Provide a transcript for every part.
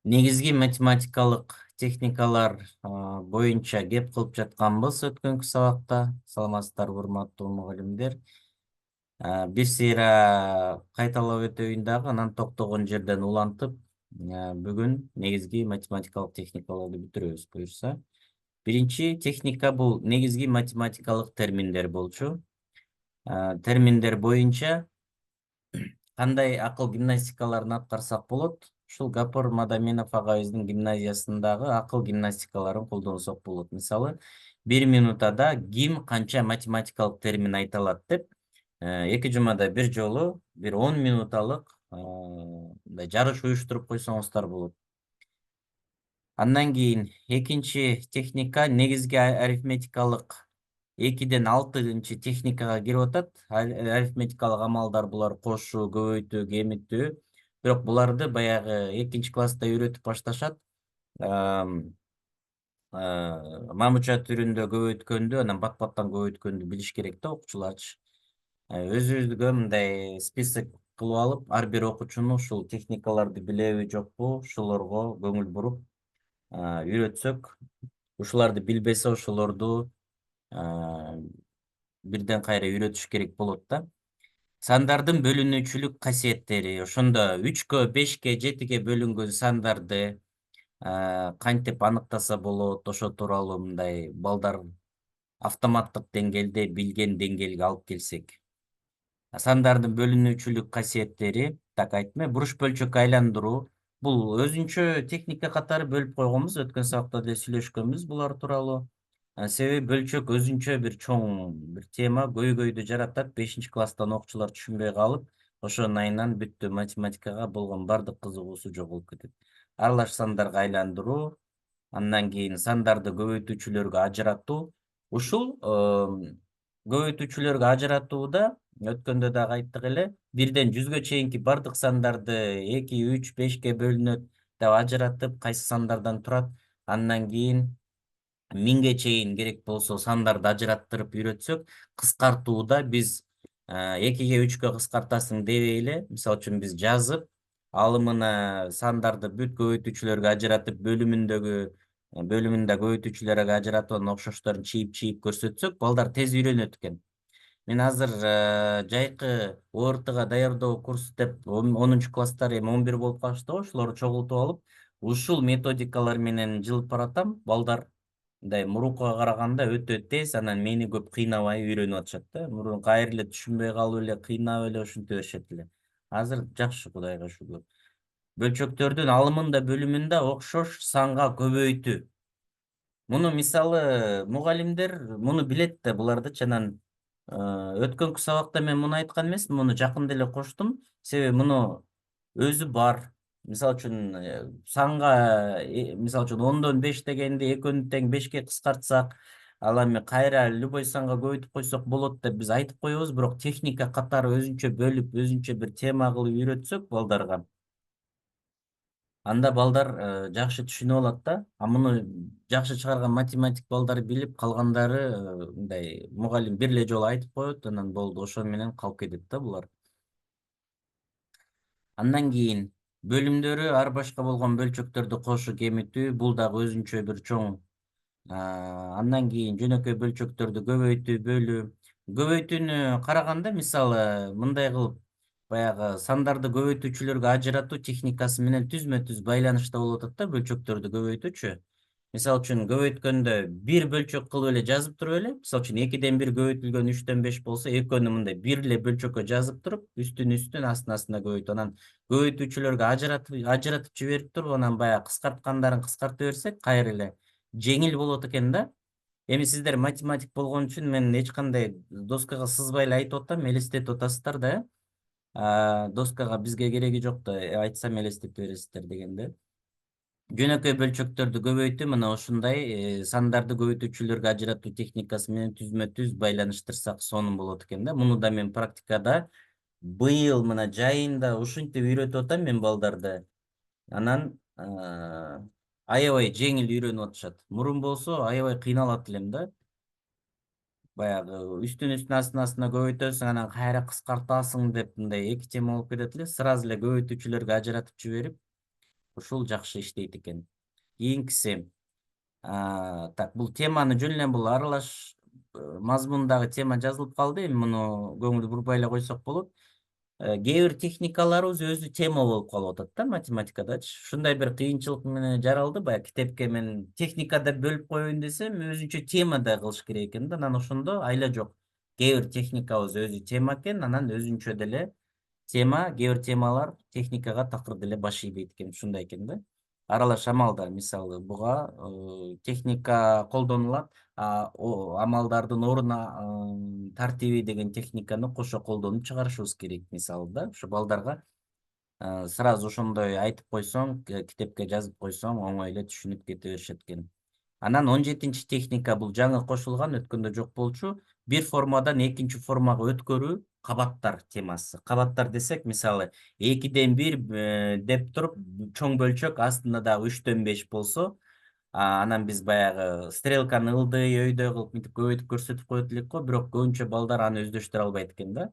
Негизги математикалык техникалар боюнча кеп кылып жатканбыз өткөнкү сабакта. Саламатсыздарбы, урматтуу мугалимдер. Бир сыйра кайталап өтөйүн дагы, анан токтогон жерден улантып, бүгүн негизги математикалык техникаларды бүтүрөбүз буюрса. Биринчи техника бул негизги математикалык терминдер болчу. Терминдер боюнча кандай акыл гимнастикаларын аткарсак болот, ушул Гапор Мадаминов агайыбыздын гимназиясындагы акыл гимнастикаларын колдонсок болот. Мисалы, 1 минутада ким канча математикалык термин айта алат деп, 2 жумада бир жолу бир 10 минуталык мындай жарыш уюштуруп койсоңуздар болот. Андан кийин экинчи техника негизги арифметикалык 2-6 техникага кирип атат. Арифметикалык амалдар булар кошуу, көбөйтүү, кемитүү. Бирок буларды баягы экинчи класста үйрөтүп башташат. Мамыча түрүндө көбөйткөндү, анан бат-баттан көбөйткөндү билиш керек да окуучуларчы. Өзүбүзгө мындай список кылып алып, ар бир окуучуну ушул техникаларды билеби, жокпу, ушулорго көңүл буруп үйрөтсөк, ушуларды билбесе ошолорду бирден кайра үйрөтүш керек болот да. Сандардын бөлүнүүчүлүк касиеттери, ошондо 3-кө, 5-ке, 7-ге бөлүнгөн сандарды кантип аныктаса болот, ошо тууралуу мындай балдар автоматтык деңгээлде билген деңгээлге алып келсек. Сандардын бөлүнүүчүлүк касиеттери, так айтма, буруш бөлчөккө айландыруу. Бул өзүнчө техника катары бөлүп койгонбуз, өткөн сабакта деле сүйлөшкөнбүз булар тууралуу. Себеби бөлчөк өзүнчө бир чоң бир тема, көйгөйдү жаратат. 5-класстан окуучулар түшүнбөй калып, ошонун айынан бүттү, математикага болгон бардык кызыгуусу жоголуп кетет. Аралаш сандарга айландыруу, андан кийин сандарды көбөйтүүчүлөргө ажыратуу. Ушул көбөйтүүчүлөргө ажыратууда өткөндө дагы айттык эле, 1-100-гө чейинки бардык сандарды 2, 3, 5ке бөлүнөт деп ажыратып, кайсы сандардан турат. Андан кийин 1000ге чейин керек болсо сандарды ажыраттырып үйрөтсөк, кыскартууда биз 2-ге 3-кө кыскартасың дебей эле, мисалы үчүн биз жазып, алымына сандарды бүт көбөйтүүчүлөргө ажыратып, бөлүмүндө көбөйтүүчүлөргө ажыратып, анан окшошторун чийип көрсөтсөк, балдар тез үйрөнөт экен. Мен азыр жайкы ОРТга даярдоо курс деп 10-класстар эми 11 болуп калышты го, ошолорду чогултуп алып, ушул методикалар менен жылып баратам. Балдар мындай мурункуга караганда өтө тез, анан мени көп кыйнабай үйрөнүп атышат да. Мурун кайра эле түшүнбөй калып эле, кыйнап эле ушинте беришет эле. Азыр жакшы, Кудайга шүгүр. Бөлчөктөрдүн алымында, бөлүмүндө окшош санга көбөйтүү. Муну мисалы мугалимдер муну билет да булардычы. Анан өткөнкү сабакта мен муну айткан эмесмин, муну жакында эле коштум. Себеби муну өзү бар. Мисалы үчүн санга, мисалы үчүн 10дон 5 дегенди 2-нү тең 5ке кыскартсак, ал эми кайра любой санга көбөйтүп койсок болот деп биз айтып коебуз. Бирок техника катары өзүнчө бөлүп, өзүнчө бир тема кылып үйрөтсөк балдарга, анда балдар жакшы түшүнүп алат да. А муну жакшы чыгарган математик балдар билип, калгандары мындай мугалим бир эле жолу айтып коет, анан болду, ошо менен калып кетет да булар. Андан кийин бөлүмдөрү, ар башка болгон бөлчөктөрдү кошуу, кемитүү, бул дагы өзүнчө бир чоң. Андан кийин жөнөкөй бөлчөктөрдү көбөйтүү, бөлүү. Көбөйтүүнү караганда, мисалы, мындай кылып, баягы сандарды көбөйтүүчүлөргө ажыратуу техникасы менен түзмө-түз байланышта болуп атат да, бөлчөктөрдү көбөйтүүчү. Мисалы үчүн көбөйткөндө бир бөлчөк кылып эле жазып туруп эле, мисалы үчүн 2-ден 1 көбөйтүлгөн 3-төн 5 болсо, экөөнү мындай бир эле бөлчөккө жазып туруп, үстүн астына көбөйтүү. Анан көбөйтүүчүлөргө ажыратып жиберип туруп, анан баягы кыскарткандарын кыскарта берсек, кайра эле жеңил болот экен да. Эми сиздер математик болгон үчүн мен эч кандай доскага сызбай эле айтып атам, элестетип атасыздар да. Доскага бизге кереги жок да, айтсам элестете бересиздер дегенде. Жөнөкөй бөлчөктөрдү көбөйтүү мына ушундай сандарды көбөйтүүчүлөргө ажыратуу техникасы менен түзмө-түз байланыштырсак сонун болот экен да. Муну да мен практикада быйыл мына жайында ушинтип үйрөтүп атам мен балдарды. Анан аябай жеңил үйрөнүп атышат. Мурун болсо аябай кыйналат элем да. Баягы үстүн астына көбөйтөсүң, анан кайра кыскартасың деп мындай эки тема болуп кетет эле. Сразу эле көбөйтүүчүлөргө ажыратып жиберип, Ушул жакшы иштейт экен. Кийинкиси, так, бул теманы жөн эле бул аралаш мазмундагы тема жазылып калды. Эми муну көңүл бурбай эле койсок болот. Кээ бир техникаларыбыз өзү тема болуп калып атат да математикадачы. Ушундай бир кыйынчылык менен жаралды. Баягы китепке мен техникада бөлүп коеюн десем, өзүнчө тема да кылыш керек экен да. Анан ошондо айла жок. Кээ бир техникабыз өзү тема экен, анан өзүнчө деле тема, кээ бир темалар техникага такыр деле баш ийбейт экен, ушундай экен да. Аралаш амалдар, мисалы, буга техника колдонулат, амалдардын орун тартиби деген техниканы кошо колдонуп чыгарышыбыз керек, мисалы да. Ушу балдарга сразу ошондой айтып койсоң, китепке жазып койсоң, оңой эле түшүнүп кете беришет экен. Анан 17-нчи техника бул жаңы кошулган, өткөндө жок болчу. Бир формадан экинчи формага өткөрүү, кабаттар темасы. Кабаттар десек, мисалы, 2-ден 1 деп туруп, чоң бөлчөк астында дагы 3-ден 5 болсо, анан биз баягы стрелканы ылдый, өйдөй кылып мынтип көбөйтүп көрсөтүп коет элек го, бирок көбүнчө балдар аны өздөштүрө албайт экен да.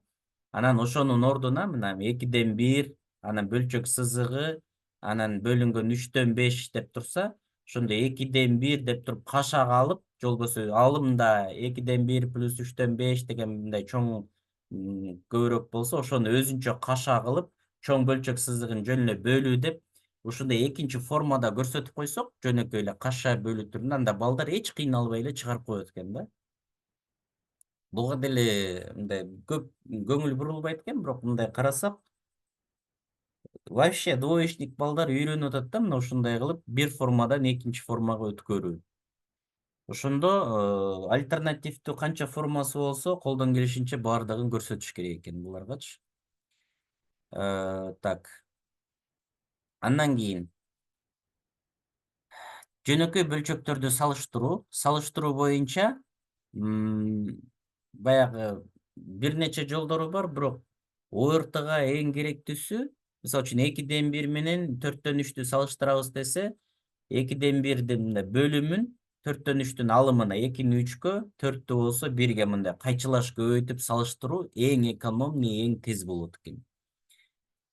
Анан ошонун ордуна мына 2-ден 1, анан бөлчөк сызыгы, анан бөлүнгөн 3-ден 5 деп турса, ошондо 2-ден 1 деп туруп кашак алып, же болбосо алымда 2-ден 1 плюс 3-ден 5 деген мындай чоң көбүрөөк болсо, ошону өзүнчө кашак кылып, чоң бөлчөк сызыгын жөн эле бөлүү деп, ушундай экинчи формада көрсөтүп койсок, жөнөкөй эле каша бөлүү түрүндө, анда балдар эч кыйналбай эле чыгарып коет экен да. Буга деле мындай көп көңүл бурулбайт экен, бирок мындай карасак, вообще двоечник балдар үйрөнүп атат да, мына ушундай кылып бир формадан экинчи формага өткөрүү. Ошондо альтернативдүү канча формасы болсо, колдон келишинче баардыгын көрсөтүш керек экен буларгачы. Так. Андан кийин жөнөкөй бөлчөктөрдү салыштыруу боюнча баягы бир нече жолдору бар, бирок ОРТга эң керектүүсү, мисалы үчүн 2-ден 1 менен 4-төн 3-тү салыштырабыз десе, 2-ден 1 мындай бөлүмүн 4-төн 3-түн алымына 2-ни 3кө, 4-тү болсо 1ге мындай кайчылаш көбөйтүп салыштыруу эң экономный, эң тез болот экен.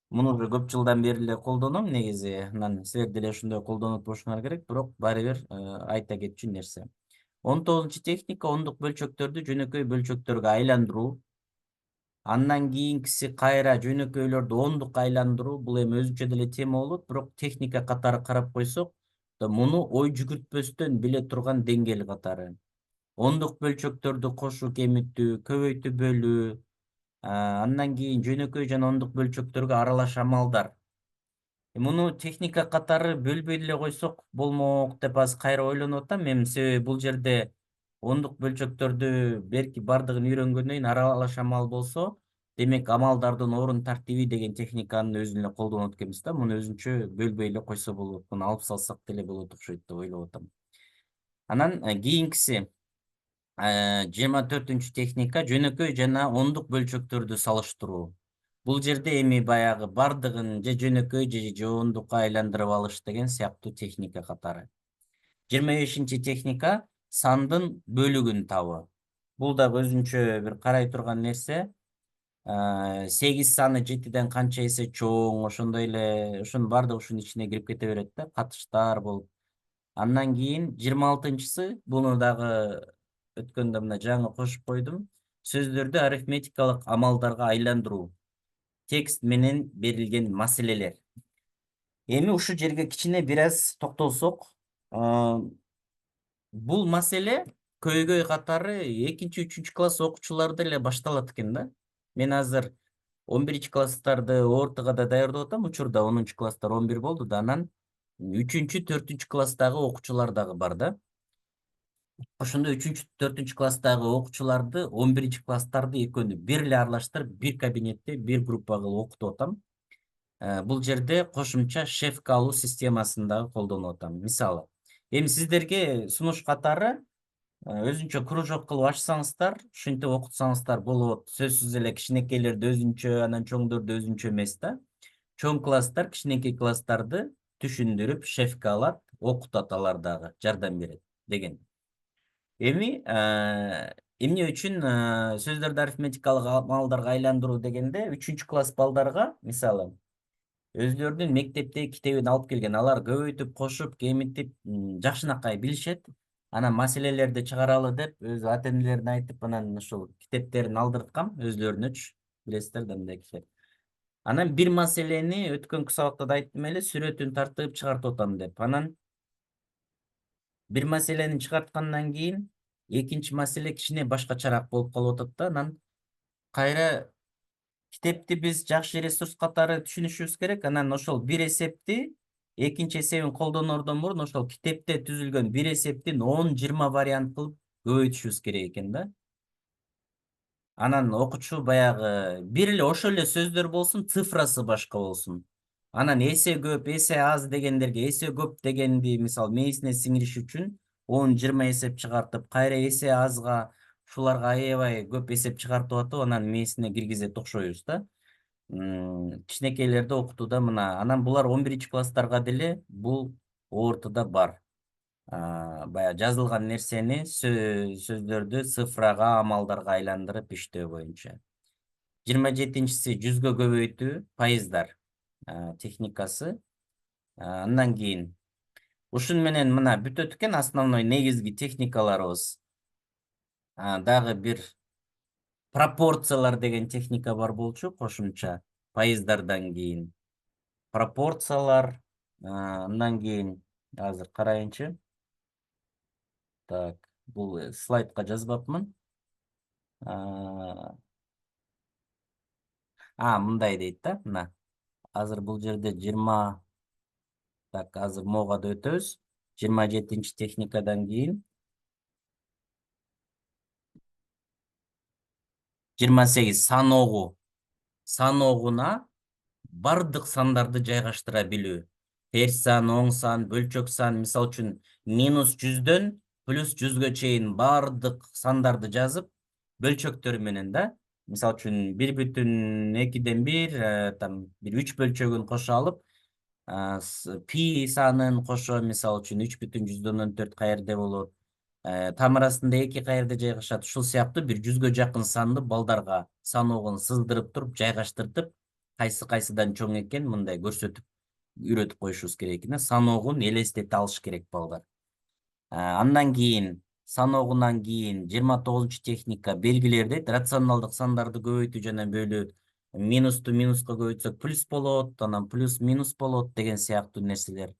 Муну уже көп жылдан бери эле колдоном негизи. Анан силер деле ошондой колдонуп турушуңар керек, бирок баары бир айта кетчү нерсе. 19 техника ондук бөлчөктөрдү жөнөкөй бөлчөктөргө айландыруу. Андан кийинкиси кайра жөнөкөйлөрдү ондукка айландыруу. Бул эми өзүнчө деле тема болот, бирок техника катары карап койсок, муну ой жүгүртпөстөн биле турган деңгээл катары. Ондук бөлчөктөрдү кошуу кемитүү, көбөйтүп бөлүү, андан кийин жөнөкөй жана ондук бөлчөктөргө аралаш амалдар. Муну техника катары бөлбөй деле койсок болмок деп азыр кайра ойлонуп атам. Эми себеби бул жерде ондук бөлчөктөрдү берки бардыгын үйрөнгөндөн кийин аралаш амал болсо, демек амалдардын орун тартиби деген техниканын өзүн эле колдонот экенбиз да. Муну өзүнчө бөлбөй эле койсо болот. Муну алып салсак деле болот окшойт деп ойлоп атам. Анан кийинкиси 24-үнчү техника жөнөкөй жана ондук бөлчөктөрдү салыштыруу. Бул жерде эми баягы бардыгын же жөнөкөй же ондукка айландырып алыш деген сыяктуу техника катары. 25-чи техника сандын бөлүгүн табуу. Бул дагы өзүнчө бир карай турган нерсе. 8 саны 7ден канча эсе чоң, ошондой эле ушунун бардыгы ушунун ичине кирип кете берет да, катыштар болуп. Андан кийин 26-чысы, буну дагы өткөндө мына жаңы кошуп койдум. Сөздөрдү арифметикалык амалдарга айландыруу. Текст менен берилген маселелер. Эми ушул жерге кичине бир аз токтолсок, бул маселе көйгөй катары 2-3 класс окуучуларда эле башталат экен да. Мен азыр 11 класстарды ОРТга да даярдап атам, учурда 10 класстар 11 болду да, анан 3-4 класстагы окуучулар дагы бар да. Ошондо 3-4 класстагы окуучуларды 11 класстарды экөөнү бир эле аралаштырып, бир кабинетте, бир группа кылып окутуп атам. Бул жерде кошумча шефка алуу системасын дагы колдонуп атам. Мисалы, эми сиздерге сунуш катары өзүнчө кружок кылып ачсаңыздар, ушинтип окутсаңыздар болот. Сөзсүз эле кичинекейлерди өзүнчө, анан чоңдорду өзүнчө эмес да. Чоң класстар кичинекей класстарды түшүндүрүп, шефка алат, окутат, алар дагы жардам берет деген. Эми эмне үчүн сөздөрдү арифметикалык амалдарга айландыруу дегенде 3 класс балдарга, мисалы, өзлөрүнүн мектептеги китебин алып келген. Алар көбөйтүп, кошуп, кемитип жакшынакай билишет. Анан маселелерди чыгаралы деп өз ата энелерине айтып, анан ушул китептерин алдырткам өзлөрүнөчү. Билесиздер да мындай кишилер. Анан бир маселени өткөнкү сабакта да айттым эле, сүрөтүн тартып чыгартып атам деп. Анан бир маселени чыгарткандан кийин экинчи маселе кичине башкачараак болуп калып атат да. Анан кайра китепти биз жакшы ресурс катары түшүнүшүбүз керек. Анан ошол бир эсепти экинчи эсебин колдонордон мурун ошол китепте түзүлгөн бир эсептин 10-20 вариант кылып көбөйтүшүбүз керек экен да. Анан окуучу баягы бир эле ошол эле сөздөр болсун, цифрасы башка болсун. Анан эсе көп, эсе аз дегендерге эсе көп дегенди мисалы мээсине сиңириш үчүн 10-20 эсеп чыгартып, кайра эсе азга ушуларга аябай көп эсеп чыгартып атып, анан мээсине киргизет окшойбуз да. Кичинекейлерди окутууда мына. Анан булар 11 класстарга деле бул ортодо бар. Баягы жазылган нерсени сөздөрдү цифрага, амалдарга айландырып иштөө боюнча. 27-си жүзгө көбөйтүү, пайыздар техникасы. Андан кийин ушун менен мына бүтөт экен основной негизги техникаларыбыз. Дагы бир пропорциялар деген техника бар болчу кошумча пайыздардан кийин. Пропорциялар, андан кийин азыр карайынчы. Так, бул слайдка жазбапмын. Мындай дейт да, мына. Азыр бул жерде 20, так, азыр мога да өтөбүз. 27-чи техникадан кийин 28 саногу. Саногуна бардык сандарды жайгаштыра билүү. Терс сан, оң сан, бөлчөк сан, мисал үчүн -100дөн +100гө чейин бардык сандарды жазып, бөлчөктөрү менен да. Мисал үчүн 1,2ден 1, там бир 3 бөлчөгүн кошо алып, пи санын кошо, мисал үчүн 3,104 каерде болот. Тамырасында 2 каерде жайгашат. Ушул сыяктуу бир 100гө жакын санды балдарга саноогун сыздырып туруп, жайгаштыртып, кайсы кайсыдан чоң экен мындай көрсөтүп үйрөтүп коюшубуз керек экен. Саноогун элестете алыш керек балдар. Андан кийин саноогунан кийин 29 техника белгилер дейт. Рационалдык сандарды көбөйтүү жана бөлүү. Минусту минуска көбөйтсөк плюс болот, анан плюс минус болот деген сыяктуу нерселер.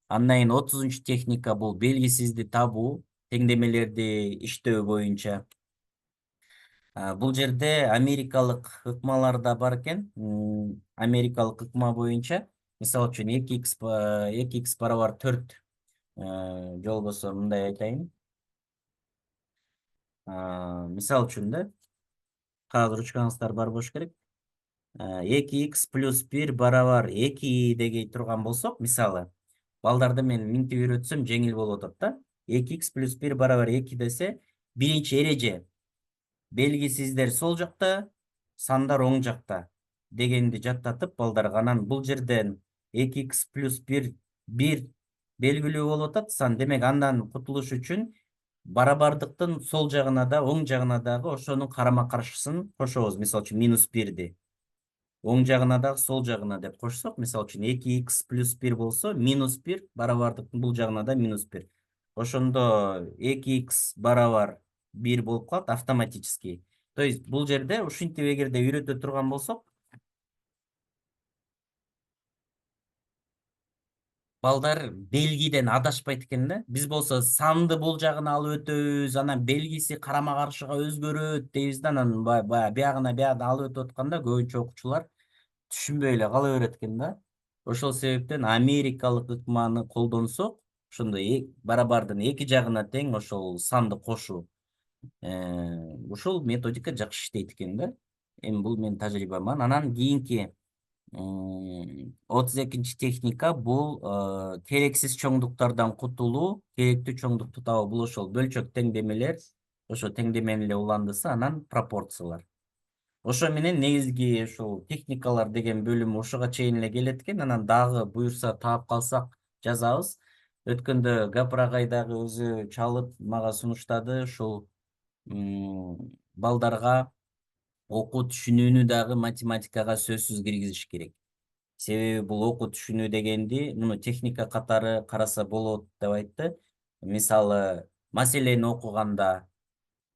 Андан кийин 30 техника бул белгисизди табуу, теңдемелерди иштөө боюнча. Бул жерде америкалык ыкмалар да бар экен. Америкалык ыкма боюнча, мисалы үчүн 2x барабар 4, же болбосо мындай айтайын. Мисал үчүн да, кагаз ручкаңыздар бар болуш керек. 2x плюс 1 барабар 2 дегей турган болсок, мисалы, балдарды мен минтип үйрөтсөм жеңил болуп атат да. 2x плюс 1 барабар 2 десе, биринчи эреже белгисиздер сол жакта, сандар оң жакта дегенди жаттатып балдарга. Анан бул жерден 2x плюс 1 белгилүү болуп атат сан. Демек андан кутулуш үчүн барабардыктын сол жагына да, оң жагына дагы ошонун карама каршысын кошобуз. Мисалы үчүн -1ди оң жагына дагы сол жагына деп кошсок, мисалы үчүн 2x плюс 1 болсо, -1 барабардыктын бул жагына да -1. Ошондо 2x барабар 1 болуп калат автоматически. То есть бул жерде ушинтип эгерде үйрөтө турган болсок, балдар белгиден адашпайт экен да. Биз болсо санды бул жагына алып өтөбүз, анан белгиси карама каршыга өзгөрөт дейбиз да. Анан баягы биядан алып өтүп атканда көбүнчө окуучулар түшүнбөй эле кала берет экен да. Ошол себептен америкалык ыкманы колдонсок, ошондой барабардын эки жагына тең ошол санды кошуу. Ушул методика жакшы иштейт экен да. Эми бул менин тажрыйбаман. Анан кийинки 32 техника бул керексиз чоңдуктардан кутулуу, керектүү чоңдукту табуу. Бул ошол бөлчөк теңдемелер, ошо теңдемени эле уландысы, анан пропорциялар. Ошо менен негизги ушул техникалар деген бөлүм ошого чейин эле келет экен. Анан дагы буюрса таап калсак жазабыз. Өткөндө Гапыр агай дагы өзү чалып мага сунуштады. Ушул балдарга окуу түшүнүүнү дагы математикага сөзсүз киргизиш керек. Себеби бул окуу түшүнүү дегенди муну техника катары караса болот деп айтты. Мисалы, маселени окуганда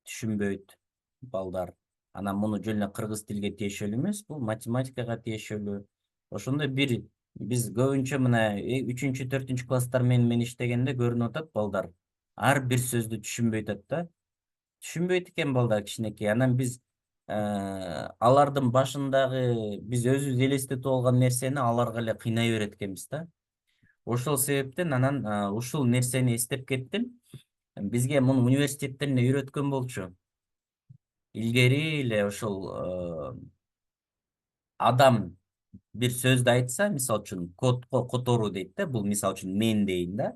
түшүнбөйт балдар. Анан муну жөн эле кыргыз тилге тиешелүү эмес, бул математикага тиешелүү. Ошондой бир биз көбүнчө мына 3-4 класстар менен иштегенде көрүнүп атат балдар. Ар бир сөздү түшүнбөй атат да. Түшүнбөйт экен балдар кичинекей. Анан биз алардын башындагы биз өзүбүз элестетип алган нерсени аларга эле кыйнай берет экенбиз да. Ошол себептен анан ушул нерсени эстеп кеттим. Бизге муну университеттеринде үйрөткөн болчу. Илгери эле ошол адам бир сөздү айтса, мисалы үчүн кодко которуу дейт да, бул мисалы үчүн мен дейин да.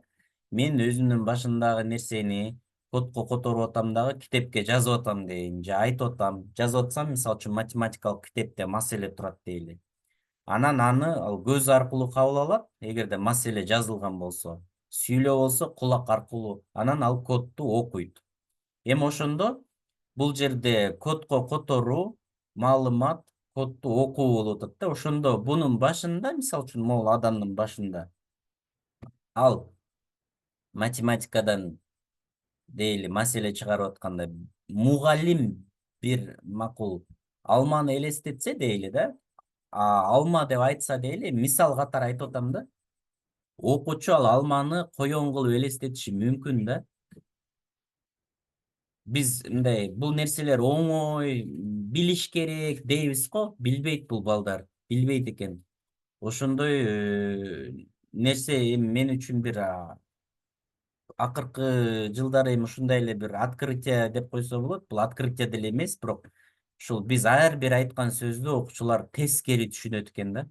Мен өзүмдүн башымдагы нерсени кодко которуп атам дагы китепке жазып атам дейин, же айтып атам, жазып атсам, мисалы үчүн математикалык китепте маселе турат дейли. Анан аны ал көз аркылуу кабыл алат, эгерде маселе жазылган болсо. Сүйлөө болсо кулак аркылуу, анан ал кодду окуйт. Эми ошондо бул жерде кодко которуу, маалымат, кодду окуу болуп атат да. Ошондо бунун башында, мисалы үчүн, могул адамдын башында ал математикадан дейли маселе чыгарып атканда мугалим бир макул алманы элестетсе дейли да, алма деп айтса дейли, мисал катары айтып атам да. Окуучу ал алманы коен кылып элестетиши мүмкүн да. Биз мындай бул нерселер оңой, билиш керек дейбиз го, билбейт бул балдар, билбейт экен. Ошондой нерсе эми мен үчүн бир акыркы жылдары эми ушундай эле бир открытие деп койсо болот. Бул открытие деле эмес, бирок ушул биз ар бир айткан сөздү окуучулар тескери түшүнөт экен да.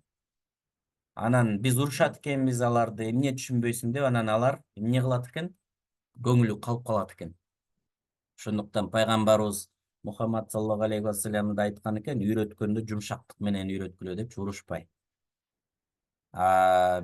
Анан биз урушат экенбиз аларды, эмне түшүнбөйсүң деп, анан алар эмне кылат экен? Көңүлү калып калат экен. Ошондуктан пайгамбарыбыз Мухаммад саллаллаху алейхи вассалам да айткан экен, үйрөткөндү жумшактык менен үйрөткүлө депчи, урушпай.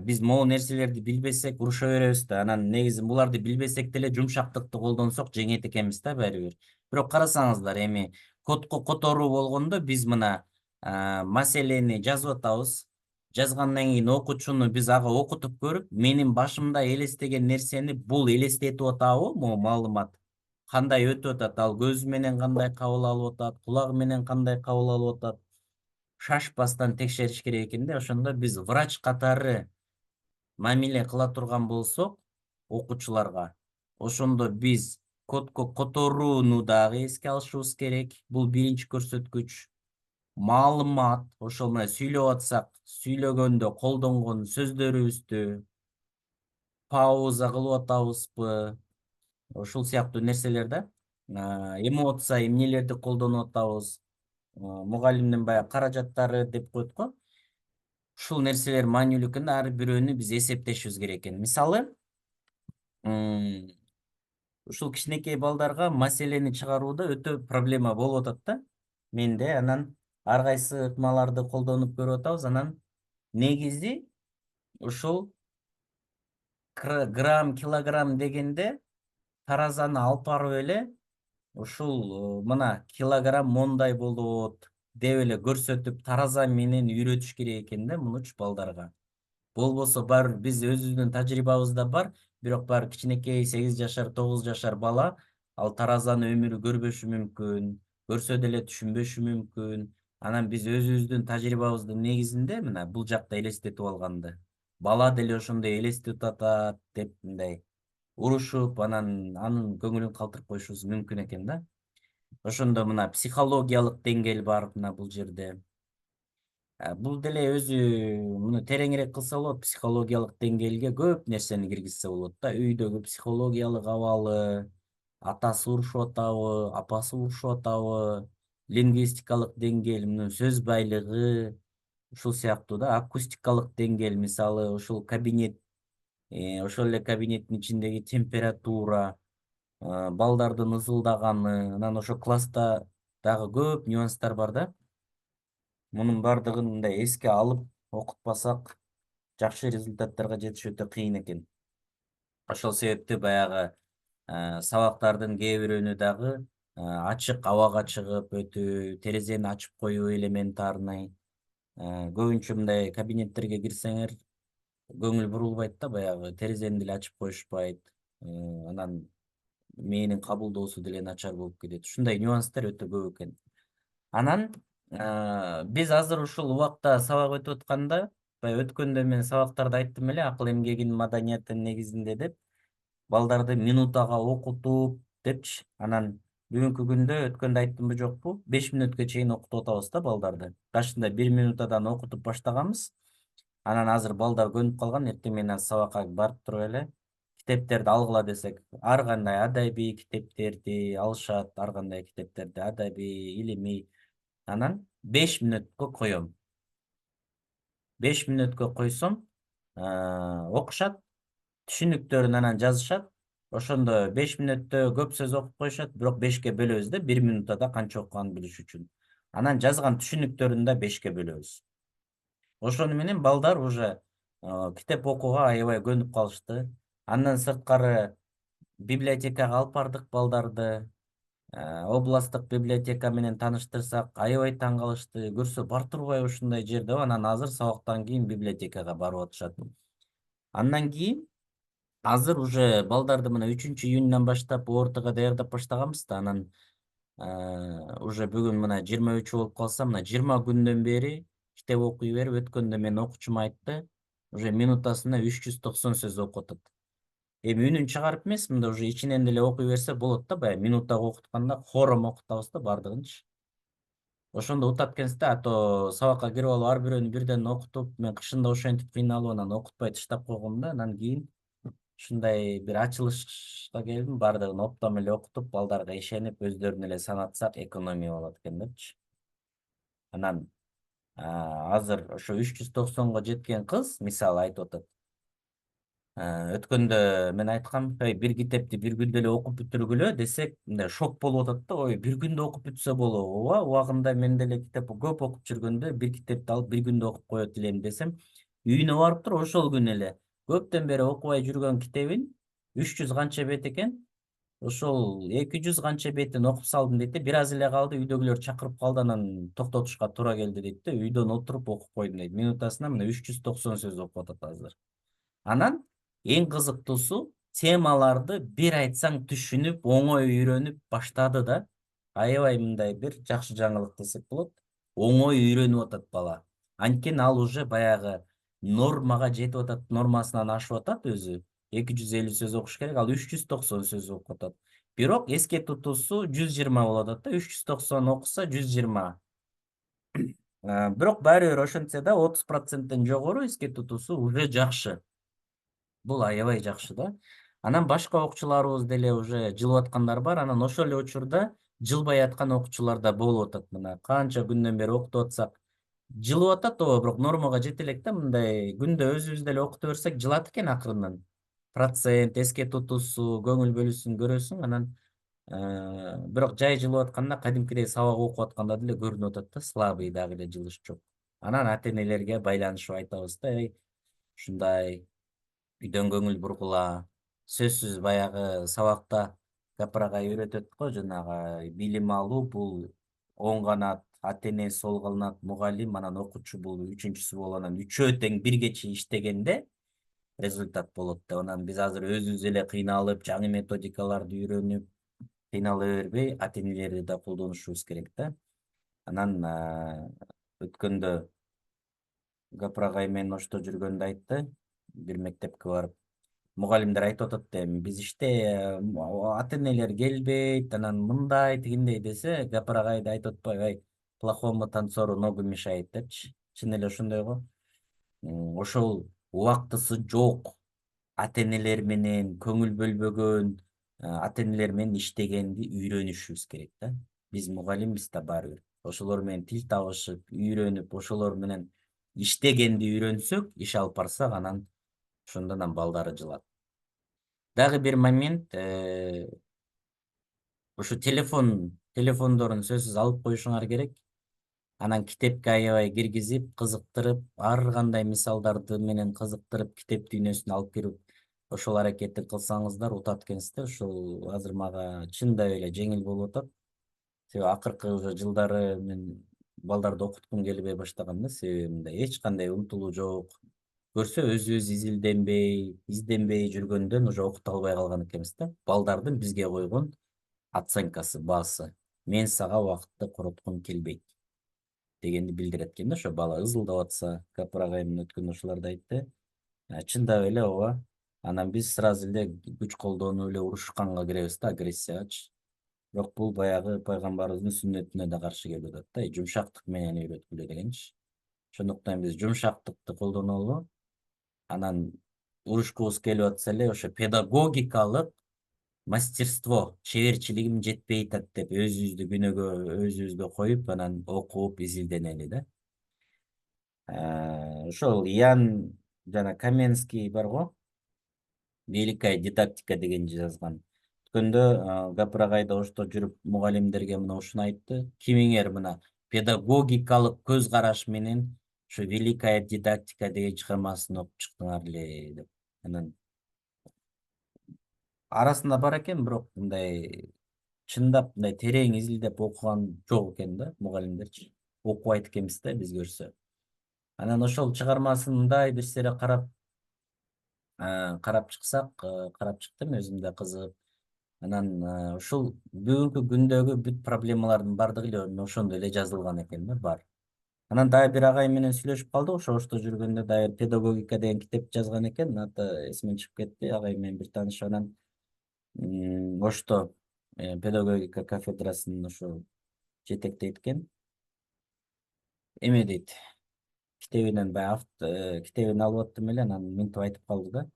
Биз могу нерселерди билбесек уруша беребиз да. Анан негизи буларды билбесек деле жумшактыкты колдонсок жеңет экенбиз да баары бир. Бирок карасаңыздар, эми кодко которуу болгондо биз мына маселени жазып атабыз. Жазгандан кийин окуучуну биз ага окутуп көрүп, менин башымда элестеген нерсени бул элестетип атабы, могу маалымат кандай өтүп атат, ал көзү менен кандай кабыл алып атат, кулагы менен кандай кабыл алып атат, шашпастан текшериш керек экен да. Ошондо биз врач катары мамиле кыла турган болсок окуучуларга, ошондо биз кодко которууну дагы эске алышыбыз керек. Бул биринчи көрсөткүч. Маалымат, ошол мына сүйлөп атсак, сүйлөгөндө колдонгон сөздөрүбүздү пауза кылып атабызбы, ушул сыяктуу нерселер да. Эмоция, эмнелерди колдонуп атабыз, мугалимдин баягы каражаттары деп коет го. Ушул нерселер маанилүү экен да, ар бирөөнү биз эсептешибиз керек экен. Мисалы, ушул кичинекей балдарга маселени чыгарууда өтө проблема болуп атат да. Менде анан ар кайсы ыкмаларды колдонуп көрүп атабыз. Анан негизи ушул грамм, килограмм дегенде таразаны алып барып эле ушул мына килограмм мондай болот деп эле көрсөтүп, тараза менен үйрөтүш керек экен да мунучу балдарга. Болбосо баары биз өзүбүздүн тажрыйбабызда бар, бирок баары кичинекей 8 жашар, 9 жашар бала ал таразаны өмүрү көрбөшү мүмкүн, көрсө деле түшүнбөшү мүмкүн. Анан биз өзүбүздүн тажрыйбабыздын негизинде мына бул жакта элестетип алганды. Бала деле ошондой элестетип атат деп мындай урушуп, анан анын көңүлүн калтырып коюшубуз мүмкүн экен да. Ошондо мына психологиялык деңгээл бар мына бул жерде. Бул деле өзү муну тереңирээк кылса болот, психологиялык деңгээлге көп нерсени киргизсе болот да. Үйдөгү психологиялык абалы, атасы урушуп атабы, апасы урушуп атабы, лингвистикалык деңгээл, сөз байлыгы, ушул сыяктуу да. Акустикалык деңгээл, мисалы, ушул кабинет, ошол эле кабинеттин ичиндеги температура, балдардын ызылдаганы, анан ошо класста дагы көп нюанстар бар да. Мунун бардыгын мындай эске алып окутпасак жакшы результаттарга жетиш өтө кыйын экен. Ошол себептен баягы сабактардын кээ бирөөнү дагы ачык абага чыгып өтүү, терезени ачып коюу элементарный. Көбүнчө мындай кабинеттерге кирсеңер көңүл бурулбайт да, баягы терезени деле ачып коюшпайт. Анан мээнин кабылдоосу деле начар болуп кетет. Ушундай нюанстар өтө көп экен. Анан биз азыр ушул убакта сабак өтүп атканда, баягы өткөндө мен сабактарда айттым эле, акыл эмгегинин маданиятынын негизинде деп, балдарды минутага окутуп депчи. Анан бүгүнкү күндө өткөндө айттымбы жокпу, 5 мүнөткө чейин окутуп атабыз да балдарды. Башында 1 минутадан окутуп баштаганбыз. Анан азыр балдар көнүп калган, эртең менен сабакка барып туруп эле китептерди алгыла десек, ар кандай адабий китептерди алышат, ар кандай китептерди, адабий, илимий. Анан 5 мүнөткө коем. 5 мүнөткө койсом, окушат, түшүнүктөрүн анан жазышат. Ошондо 5 мүнөттө көп сөз окуп коюшат, бирок 5ке бөлөбүз да, 1 минутада канча окуганын билиш үчүн. Анан жазган түшүнүктөрүн да 5ке бөлөбүз. Ошону менен балдар уже китеп окууга аябай көнүп калышты. Андан сырткары библиотекага алып бардык балдарды. Областтык библиотека менен тааныштырсак, аябай таң калышты. Көрсө бар турбайбы ушундай жер деп, анан азыр сабактан кийин библиотекага барып атышат. Андан кийин азыр уже балдарды мына 3-июньнан баштап ОРТга даярдап баштаганбыз да, анан уже бүгүн мына 23 болуп калса, мына 20 күндөн бери китеп окуй берип, өткөндө менин окуучум айтты, уже минутасына 390 сөз окуп атат. Эми үнүн чыгарып эмес, мында уже ичинен деле окуй берсе болот да, баягы минуттага окутканда хором окутабыз да бардыгынчы. Ошондо утат экенсиз да, а то сабакка кирип алып ар бирөөнү бирден окутуп, мен кышында ошентип кыйналып анан окутпай таштап койгом да, анан кийин ушундай бир ачылышка келдим, баардыгын оптом эле окутуп, балдарга ишенип, өздөрүн эле санатсак экономия болот экен депчи. Анан азыр ошо 390го жеткен кыз мисалы айтып атат. Өткөндө мен айткам, ой, бир китепти бир күндө эле окуп бүтүргүлө десек, мындай шок болуп атат да, ой, бир күндө окуп бүтсө болобу? Ооба, убагында мен деле китеп көп окуп жүргөндө бир китепти алып бир күндө окуп коет элем десем, үйүнө барып туруп ошол күнү эле көптөн бери окубай жүргөн китебин 300 канча бет экен, ошол 200 канча бетин окуп салдым дейт да, бир аз эле калды, үйдөгүлөр чакырып калды, анан токтотушка туура келди дейт да, үйдөн отуруп окуп койдум дейт. Минутасына мына 390 сөз окуп атат азыр. Анан эң кызыктуусу, темаларды бир айтсаң түшүнүп, оңой үйрөнүп баштады да. Аябай мындай бир жакшы жаңылык десек болот. Оңой үйрөнүп атат бала. Анткени ал уже баягы нормага жетип атат, нормасынан ашып атат өзү. 250 сөз окуш керек, ал 390 сөз окуп атат. Бирок эске тутуусу 120 болуп атат да, 390 окуса 120. Бирок баары бир ошентсе да 30%тен жогору эске тутуусу уже жакшы. Бул аябай жакшы да. Анан башка окуучуларыбыз деле уже жылып аткандар бар. Анан ошол эле учурда жылбай аткан окуучулар да болуп атат. Мына канча күндөн бери окутуп атсак, жылып атат, ооба, бирок нормага жете элек да, мындай күндө өзүбүз деле окута берсек жылат экен акырындан. Процент, эске тутуусу, көңүл бөлүүсүн көрөсүң, анан бирок жай жылып атканда кадимкидей сабак окуп атканда деле көрүнүп атат да, слабый дагы эле жылыш жок. Анан ата энелерге байланышып айтабыз да, ушундай үйдөн көңүл бургула. Сөзсүз баягы сабакта Гапар агай үйрөтөт го, жанагы билим алуу бул оң канат, ата эне сол канат, мугалим, анан окуучу бул үчүнчүсү болуп, анан үчөө тең биргечи иштегенде результат болот деп. Анан биз азыр өзүбүз эле кыйналып, жаңы методикаларды үйрөнүп, кыйнала бербей, ата энелерди да колдонушубуз керек да. Анан өткөндө Гапар агай менен ошто жүргөндө айтты, бир мектепке барып, мугалимдер айтып атат эми бизичте ата энелер келбейт, анан мындай тигиндей десе, Гапар агай да айтып атпайбы, ай, плохому танцору ногу мешает депчи. Чын эле ошондой го. Ошол убактысы жок ата энелер менен көңүл бөлбөгөн, ата энелер менен иштегенди үйрөнүшүбүз керек да. Биз мугалимбиз да баары бир. Ошолор менен тил табышып, үйрөнүп, ошолор менен иштегенди үйрөнсөк, иш алып барсак, анан ошондон балдары жылат. Дагы бир момент, ушу телефондорун сөзсүз алып коюшуңар керек. Анан китепке аябай киргизип, кызыктырып, ар кандай мисалдарды менен кызыктырып, китеп дүйнөсүнө алып кирип, ошол аракетти кылсаңыздар утат экенсиздер. Ушул азыр мага чындап эле жеңил болуп атат. Себеби акыркы уже жылдары мен балдарды окуткум келбей баштаган да, себеби мындай эч кандай умтулуу жок. Көрсө өзүбүз изденбей жүргөндөн уже окута албай калган экенбиз да. Балдардын бизге койгон оценкасы, баасы. Мен сага убакытты короткум келбейт дегенди билдирет экен да. Ошо бала ызылдап атса, Капыр агай менен өткөндө ошолорду айтты. Чындап эле ооба. Анан биз сразу эле күч колдонуп эле урушканга киребиз да, агрессиягачы. Бирок бул баягы пайгамбарыбыздын сүннөтүнө да каршы келип атат да, жумшактык менен үйрөткүлө дегенчи. Ошондуктан биз жумшактыкты колдонолу. Анан урушкубуз келип атса эле ошо педагогикалык мастерство, чеберчилигим жетпей атат деп өзүбүздү күнөөгө өзүбүзгө коюп, анан окуп изилденели да. Ошол Ян жана Каменский барго, великая дидактика деген жазган. Өткөндө Гапыр агай да ошто жүрүп мугалимдерге мына ушуну айтты. Кимиңер мына педагогикалык көз караш менен ушу великая дидактика деген чыгармасын окуп чыктыңар эле деп. Анан арасында бар экен, бирок мындай чындап мындай терең изилдеп окуган жок экен да мугалимдерчи. Окубайт экенбиз да биз көрсө. Анан ошол чыгармасын мындай бир сере карап чыксак, карап чыктым өзүм да кызыгып. Анан ушул бүгүнкү күндөгү бүт проблемалардын бардыгы эле ошондо эле жазылган экен да, бар. Анан дагы бир агай менен сүйлөшүп калдык, ошто жүргөндө дагы педагогика деген китеп жазган экен, аты эсимден чыгып кетти, агай менен бир тааныш. Анан ошто педагогика кафедрасын ошо жетектейт экен. Эме дейт, китебинен баягы китебин алып аттым эле, анан мынтип айтып калды да.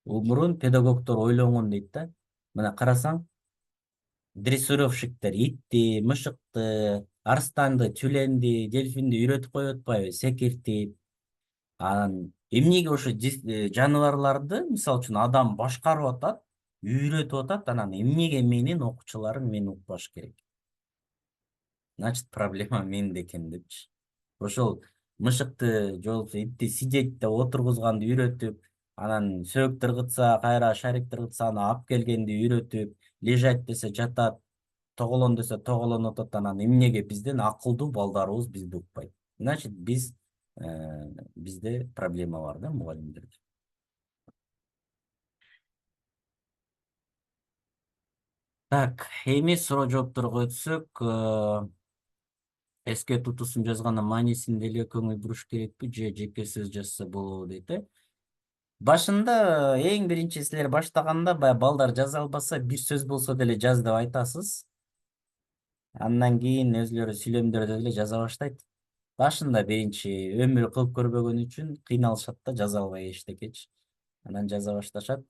Мурун педагогдор ойлонгон дейт да. Мына карасаң, дрессировщиктер итти, мышыкты, арстанды, тюленди, дельфинди үйрөтүп коюп атпайбы, секиртип. Анан эмнеге ошо жаныбарларды, мисалы үчүн адам башкарып атат, үйрөтүп атат, анан эмнеге менин окуучуларым мени укпаш керек? Значит, проблема менде экен депчи. Ошол мышыкты же болбосо итти сидеть деп отургузганды үйрөтүп, анан сөөк тыргытса, кайра шарик тыргытса аны алып келгенди үйрөтүп, лежать десе жатат, тоголон десе тоголонуп атат, анан эмнеге бизден акылдуу балдарыбыз бизди укпайт? Значит, бизде проблема бар да мугалимдерде. Так, эми суроо жоопторго өтсөк, эске тутуусун жазганда маанисине деле көңүл буруш керекпи же жеке сөз жазса болобу дейт э. Башында эң биринчи силер баштаганда баягы балдар жаза албаса бир сөз болсо деле жаз деп айтасыз. Андан кийин өзүлөрү сүйлөмдөрдө деле жаза баштайт. Башында биринчи өмүрү кылып көрбөгөн үчүн кыйналышат да, жаза албай эчтекечи. Анан жаза башташат.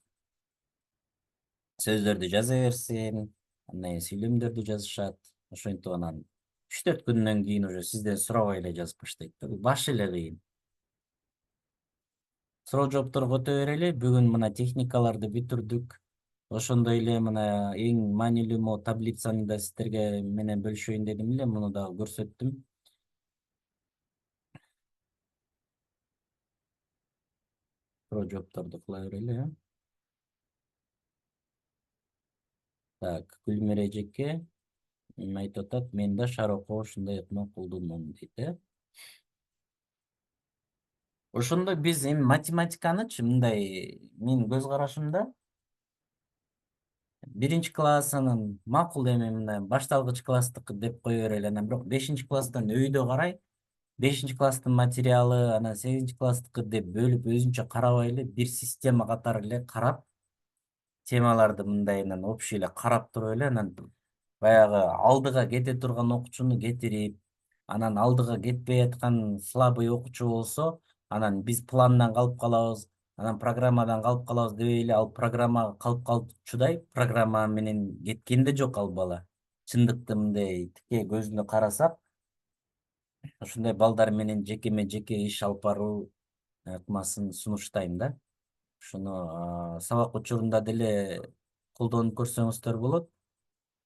Сөздөрдү жаза берсин, андан кийин сүйлөмдөрдү жазышат. Ошентип анан 3-4 күндөн кийин уже сизден сурабай эле жазып баштайт да. Башы эле кыйын. Суроо жоопторго өтө берели. Бүгүн мына техникаларды бүтүрдүк. Ошондой эле мына эң маанилүү могу таблицаны да сиздерге менен бөлүшөйүн дедим эле, муну дагы көрсөттүм. Суроо жоопторду кыла берели, э. Так, Гүлмира эжеке айтып атат, мен да Шарокова ушундай макулдумун дейт, э. Ошондо биз эми математиканычы мындай менин көз карашымда биринчи классынын макул эми мындай башталгыч класстык деп кое берели, анан бирок 5-класстан өйдө карай 5-класстын материалы, анан 8-класстыкы деп бөлүп өзүнчө карабай эле бир система катары эле карап, темаларды мындай анан общий эле карап туруп эле анан баягы алдыга кете турган окуучуну кетирип, анан алдыга кетпей аткан слабый окуучу болсо, анан биз пландан калып калабыз, анан программадан калып калабыз дебей эле ал программага калып калчудай программа менен кеткен да жок ал бала. Чындыкты мындай тике көзүнө карасак, ушундай балдар менен жекеме жеке иш алып баруу ыкмасын сунуштайм да. Ушуну сабак учурунда деле колдонуп көрсөңүздөр болот.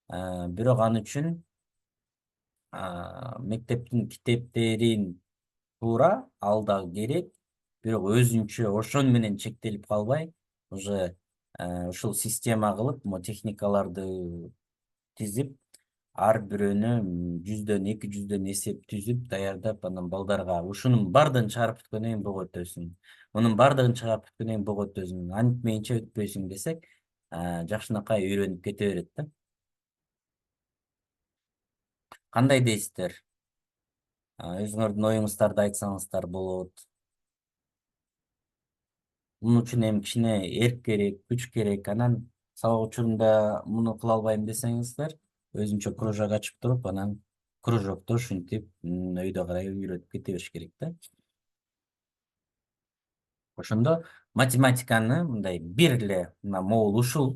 Бирок ал үчүн мектептин китептерин туура ал дагы керек. Бирок өзүнчө ошон менен чектелип калбай, уже ушул система кылып, могу техникаларды тизип, ар бирөөнө 100-200 эсеп түзүп даярдап анан балдарга ушунун баардыгын чыгарып бүткөндөн кийин бого өтөсүң. Мунун баардыгын чыгарып бүткөндөн кийин бого өтөсүң. Антмейинче өтпөйсүң десек, жакшынакай үйрөнүп кете берет да. Кандай дейсиздер? Өзүңөрдүн оюңуздарды айтсаңыздар болот. Мун үчүн эми кичине эрк керек, күч керек. Анан сабак учурунда муну кыла албайм десеңиздер, өзүнчө кружок ачып туруп, анан кружокто ушинтип өйдө карай үйрөтүп кете бериш керек да. Ошондо математиканы мындай бир эле мына могул ушул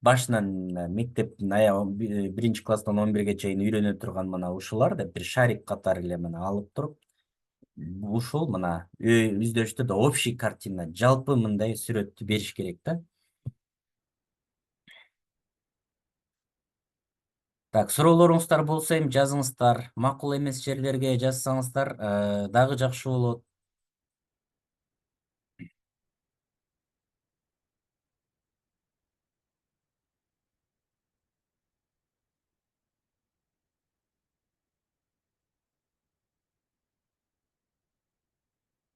башынан мектептин биринчи класстан 11-ге чейин үйрөнө турган мына ушулар деп бир шарик катары эле мына алып туруп, ушул мына издөөчтө да общий картина, жалпы мындай сүрөттү бериш керек да. Так, суроолоруңуздар болсо эми жазыңыздар. Макул эмес жерлерге жазсаңыздар, дагы жакшы болот.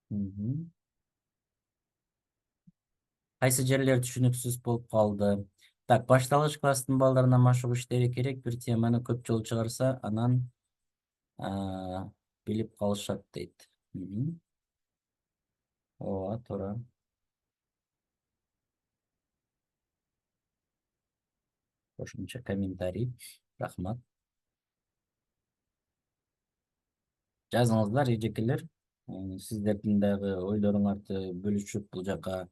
Мгм. Кайсы жерлер түшүнүксүз болуп калды? Так, башталгыч класстын балдарына машыгуу иштери керек. Бир теманы көп жолу чыгарса, анан билип калышат дейт. Мгм. Ооба, туура. Кошумча комментарий. Рахмат. Жазыңыздар, эжекелер. Сиздердин дагы ойлоруңарды бөлүшүп бул жака.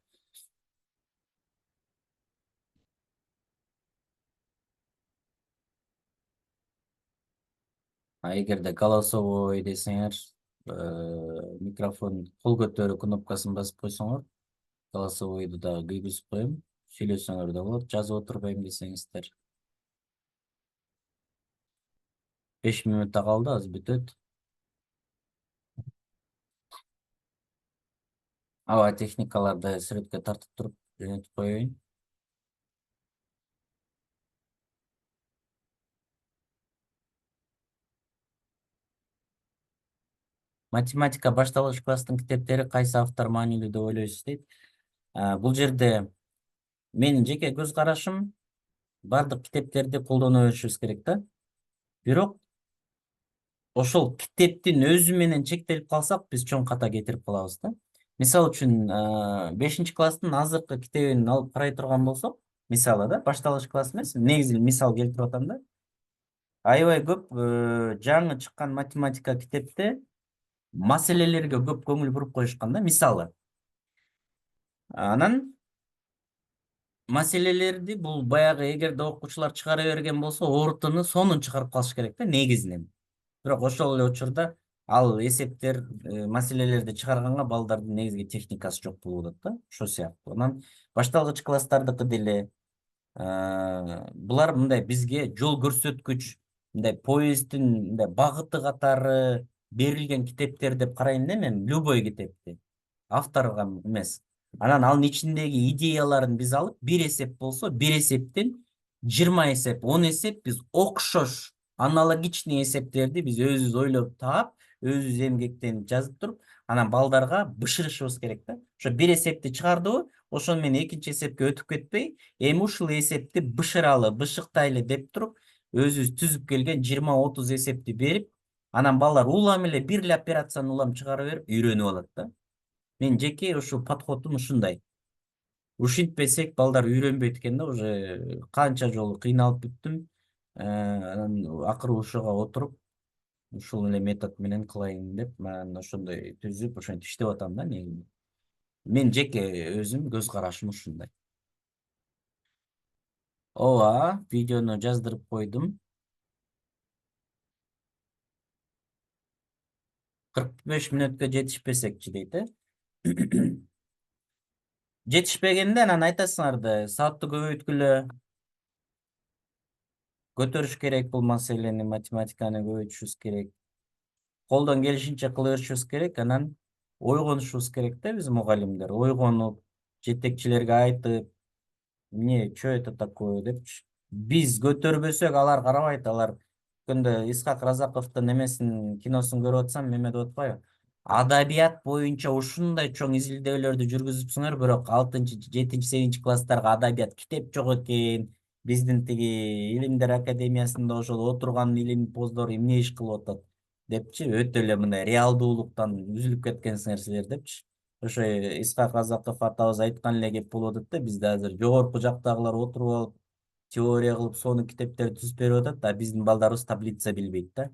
Эгерде голосовой десеңер, микрофон кол көтөрүү кнопкасын басып койсоңор, голосовойду дагы кыйгызып коем. Сүйлөсөңөр да болот, жазып отурбайм десеңиздер. 5 минутта калды, азыр бүтөт. Аба техникаларды сүрөткө тартып туруп жөнөтүп коеюн. Математика башталгыч класстын китептери кайсы автор маанилүү деп ойлойсуз дейт. Бул жерде менин жеке көз карашым, бардык китептерди колдоно беришибиз керек да. Бирок ошол китептин өзү менен чектелип калсак, биз чоң ката кетирип калабыз да. Мисалы үчүн, 5-класстын азыркы китебин алып карай турган болсок, мисалы да, башталгыч класс эмес, негизи мисал келтирип атам да. Аябай көп жаңы чыккан математика китепте маселелерге көп көңүл буруп коюшкан да, мисалы. Анан маселелерди бул баягы эгерде окуучулар чыгара берген болсо, орутуну сонун чыгарып калыш керек да, негизинен. Бирок ошол эле учурда ал эсептер, маселелерди чыгарганга балдардын негизги техникасы жок болуп атат да, ошол сыяктуу. Анан башталгыч класстардыкы деле булар мындай бизге жол көрсөткүч, мындай поезддин мындай багыты катары берилген китептер деп карайм да мен, любой китепти. Авторго эмес. Анан анын ичиндеги идеяларын биз алып, бир эсеп болсо, бир эсептин 20 эсеп, 10 эсеп биз окшош аналогичный эсептерди биз өзүбүз ойлоп таап, өзүбүз эмгектенип жазып туруп, анан балдарга бышырышыбыз керек да. Ошо бир эсепти чыгардыбы, ошону менен экинчи эсепке өтүп кетпей, эми ушул эсепти бышыралы, бышыктайлы деп туруп, өзүбүз түзүп келген 20-30 эсепти берип, анан балдар улам эле бир эле операцияны улам чыгара берип үйрөнүп алат да. Мен жеке ушул подходум ушундай. Ушинтпесек балдар үйрөнбөйт экен да, уже канча жолу кыйналып бүттүм. Анан акыры ушуга отуруп, ушул эле метод менен кылайын деп, анан ошондой түзүп, ошентип иштеп атам да негизи. Мен жеке өзүм көз карашым ушундай. Ооба, видеону жаздырып койдум. 45 мүнөткө жетишпесекчи дейт, Жетишпегенде анан айтасыңар да, саатты көбөйткүлө, көтөрүш керек бул маселени, математиканы көбөйтүшүбүз керек. Колдон келишинче кыла беришибиз керек, анан ойгонушубуз керек да биз мугалимдер. Ойгонуп, жетекчилерге айтып, мне, что это такое депчи. Биз көтөрбөсөк алар карабайт. Алар өткөндө Исхак Разаковдун эмесин киносун көрүп атсам эме деп атпайбы? Адабият боюнча ушундай чоң изилдөөлөрдү жүргүзүпсүңөр, бирок 6-7-8 класстарга адабият китеп жок экен. Биздин тиги Илимдер Академиясында ошол отурган илимпоздор эмне иш кылып атат депчи, өтө эле мындай реалдуулуктан үзүлүп кеткенсиңер силер депчи. Ошо Исхак Разаков атабыз айткан эле кеп болуп атат да, бизде азыр жогорку жактагылар отуруп алып теория кылып сону китептерди түзүп берип атат, а биздин балдарыбыз таблица билбейт да.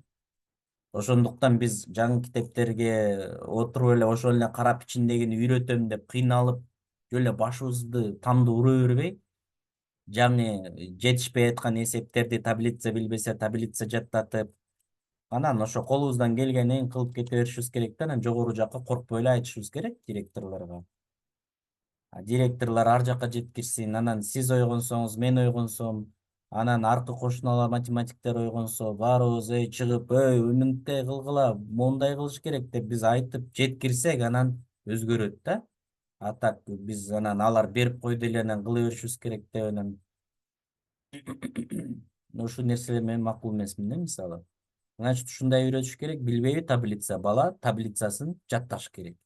Ошондуктан биз жаңы китептерге отуруп эле ошол эле карап ичиндегини үйрөтөм деп кыйналып, жөн эле башыбызды тамды ура бербей, жаңы жетишпей аткан эсептерди таблица билбесе таблица жаттатып, анан ошо колубуздан келгенин кылып кете беришибиз керек да, анан жогору жакка коркпой эле айтышыбыз керек директорлорго. Директорлор ар жакка жеткирсин, анан сиз ойгонсоңуз мен ойгонсом, анан аркы кошуналар математиктер ойгонсо, баарыбыз чыгып, мынтип кылгыла, моундай кылыш керек деп биз айтып жеткирсек, анан өзгөрөт да. А так биз анан алар берип койду эле анан кыла беришибиз керек деп анан ушул нерселер менен макул эмесмин да, мисалы. Значит, ушундай үйрөтүш керек. Билбейби таблица? Бала таблицасын жатташ керек.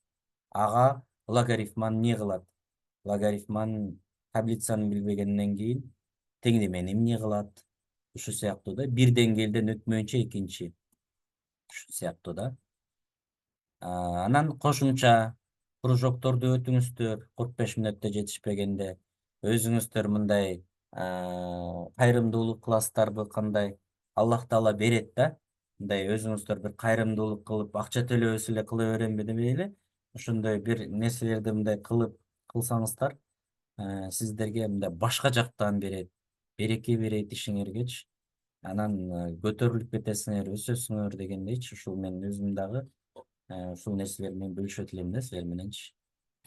Ага логарифманы эмне кылат? Логарифманын таблицаны билбегенден кийин теңдемени эмне кылат? Ушул сыяктуу да. Бир деңгээлден өтмөйүнчө экинчи. Ушул сыяктуу да. Анан кошумча кружокторду өтүңүздөр 45 мүнөттө жетишпегенде. Өзүңүздөр мындай кайрымдуулук кыласыздарбы кандай? Аллах Таала берет да. Мындай өзүңүздөр бир кайрымдуулук кылып, акча төлөбөс эле кыла беремби дебей эле, ошондой бир нерселерди мындай кылып кылсаңыздар, сиздерге мындай башка жактан берет, береке берет ишиңергечи. Анан көтөрүлүп кетесиңер, өсөсүңөр дегендейчи. Ушул мен өзүм дагы ушул нерселер менен бөлүшөт элем да силер мененчи.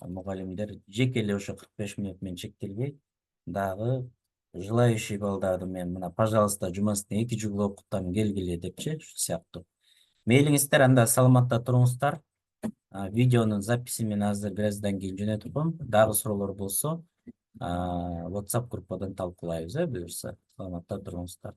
Мугалимдер жеке эле ошо 45 мүнөт менен чектелбей, дагы желающий балдарды мен мына, пожалуйста, жумасын 2 жолу окутам, келгиле депчи, ушул сыяктуу. Мейлиңиздер, анда саламатта туруңуздар. Видеонун записи мен азыр бир аздан кийин жөнөтүп коем. Дагы суроолор болсо WhatsApp группадан талкуулайбыз, буюрса. Саламатта туруңуздар.